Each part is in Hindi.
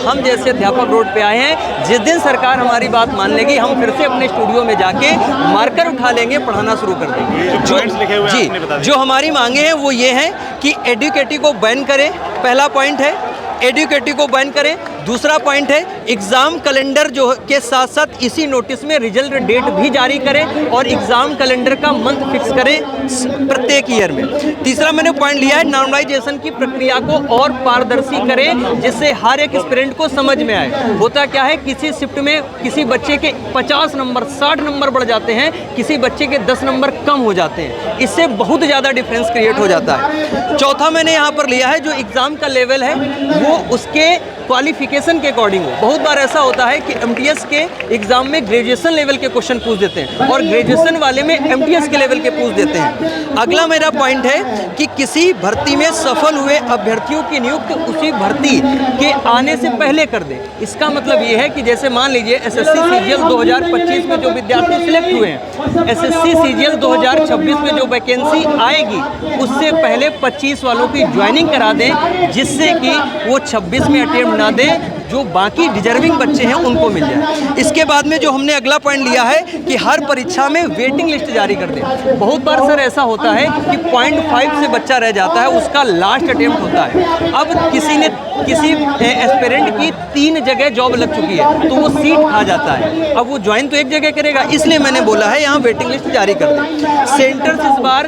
हम जैसे अध्यापक रोड पे आए हैं, जिस दिन सरकार हमारी बात मान लेगी हम फिर से अपने स्टूडियो में जाके मार्कर उठा लेंगे, पढ़ाना शुरू कर देंगे। जो हमारी मांगे हैं वो ये हैं कि एडुकेटी को बैन करें, पहला पॉइंट है एडुकेटी को बैन करें। दूसरा पॉइंट है एग्ज़ाम कैलेंडर जो के साथ साथ इसी नोटिस में रिजल्ट डेट भी जारी करें और एग्ज़ाम कैलेंडर का मंथ फिक्स करें प्रत्येक ईयर में। तीसरा मैंने पॉइंट लिया है नॉर्मलाइजेशन की प्रक्रिया को और पारदर्शी करें, जिससे हर एक स्टूडेंट को समझ में आए। होता क्या है, किसी शिफ्ट में किसी बच्चे के 50 नंबर 60 नंबर बढ़ जाते हैं, किसी बच्चे के 10 नंबर कम हो जाते हैं, इससे बहुत ज़्यादा डिफरेंस क्रिएट हो जाता है। चौथा मैंने यहाँ पर लिया है जो एग्ज़ाम का लेवल है वो उसके क्वालिफिकेशन के अकॉर्डिंग हो। बहुत बार ऐसा होता है कि एमटीएस के एग्जाम में ग्रेजुएशन लेवल के क्वेश्चन पूछ देते हैं और ग्रेजुएशन वाले में एमटीएस के लेवल के पूछ देते हैं। अगला मेरा पॉइंट है कि किसी भर्ती में सफल हुए अभ्यर्थियों की नियुक्ति उसी भर्ती के आने से पहले कर दें। इसका मतलब ये है कि जैसे मान लीजिए एसएससी सीजीएल 2025 में जो विद्यार्थी सिलेक्ट हुए हैं, एसएससी सीजीएल 2026 में जो वैकेंसी आएगी उससे पहले 25 वालों की ज्वाइनिंग करा दें, जिससे कि वो 26 में अटेम्प्ट ना दें, जो बाकी डिजर्विंग बच्चे हैं उनको मिल जाए। इसके बाद में जो हमने अगला पॉइंट लिया है कि हर परीक्षा में वेटिंग लिस्ट जारी कर दें। बहुत बार सर ऐसा होता है कि 0.5 से बच्चा रह जाता है, उसका लास्ट अटेम्प्ट होता है। अब किसी एस्पिरेंट की 3 जगह जॉब लग चुकी है तो वो सीट खा जाता है, अब वो ज्वाइन तो एक जगह करेगा, इसलिए मैंने बोला है यहाँ वेटिंग लिस्ट जारी कर दें। सेंटर्स इस बार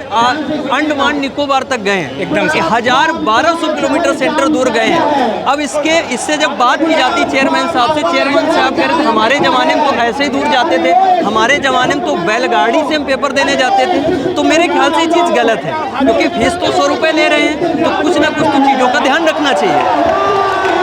अंडमान निकोबार तक गए हैं, एकदम से 1200 किलोमीटर सेंटर दूर गए हैं। अब इससे जब बात की जाती चेयरमैन साहब से, चेयरमैन साहब कह रहे थे हमारे ज़माने में तो ऐसे ही दूर जाते थे, हमारे ज़माने में तो बैलगाड़ी से हम पेपर देने जाते थे। तो मेरे ख्याल से ये चीज़ गलत है, क्योंकि फीस तो 100 रुपये ले रहे हैं, तो कुछ ना कुछ तो चीज़ों का ध्यान रखना चाहिए।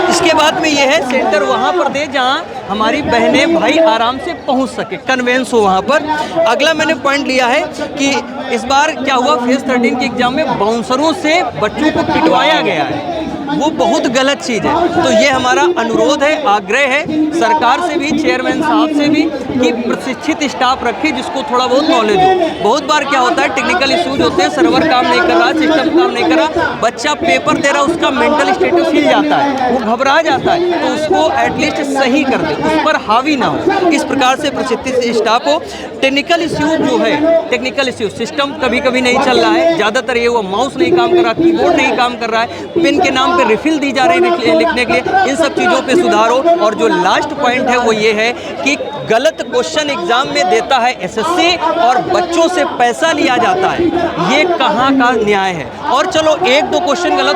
इसके बाद में ये है सेंटर वहाँ पर दे जहाँ हमारी बहनें भाई आराम से पहुँच सके, कन्वेंस हो वहाँ पर। अगला मैंने पॉइंट लिया है कि इस बार क्या हुआ, फेज 13 के एग्जाम में बाउंसरों से बच्चों को पिटवाया गया है, वो बहुत गलत चीज़ है। तो ये हमारा अनुरोध है, आग्रह है सरकार से भी, चेयरमैन साहब से भी कि प्रशिक्षित स्टाफ रखे जिसको थोड़ा बहुत नॉलेज हो। बहुत बार क्या होता है टेक्निकल इश्यूज होते हैं, सर्वर काम नहीं कर रहा, सिस्टम काम नहीं कर रहा, बच्चा पेपर दे रहा, उसका मेंटल स्टेटस हिल जाता है, वो घबरा जाता है, तो उसको एटलीस्ट सही कर दे, उस पर हावी ना हो। इस प्रकार से प्रशिक्षित स्टाफ हो। टेक्निकल इश्यूज जो है, टेक्निकल इश्यूज सिस्टम कभी कभी नहीं चल रहा है, ज़्यादातर ये हुआ माउस नहीं काम कर रहा, कीबोर्ड नहीं काम कर रहा है, पेन के नाम रिफिल दी जा रही है लिखने के लिए, इन सब चीज़ों पे सुधार हो। और जो लास्ट पॉइंट है वो ये है कि गलत क्वेश्चन एग्जाम में देता है एसएससी और बच्चों से पैसा लिया जाता है, ये कहाँ का न्याय है। और चलो 1-2 क्वेश्चन गलत